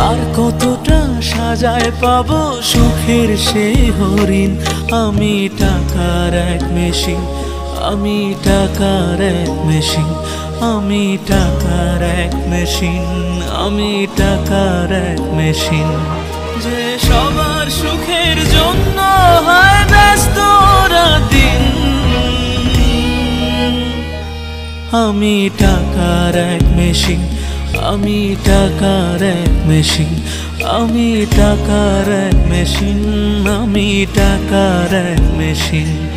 আর কতটা সাজায় পাবো সুখের সেই হরিণ। আমি টাকার এক মেশিন, আমি টাকার এক মেশিন, আমি টাকার এক মেশিন, আমি টাকার এক মেশিন। যে সবার সুখের জন্য হয় ব্যস্ত দিন। আমি টাকার এক মেশিন, আমি টাকার এক মেশিন, আমি টাকার এক মেশিন, আমি টাকার এক মেশিন।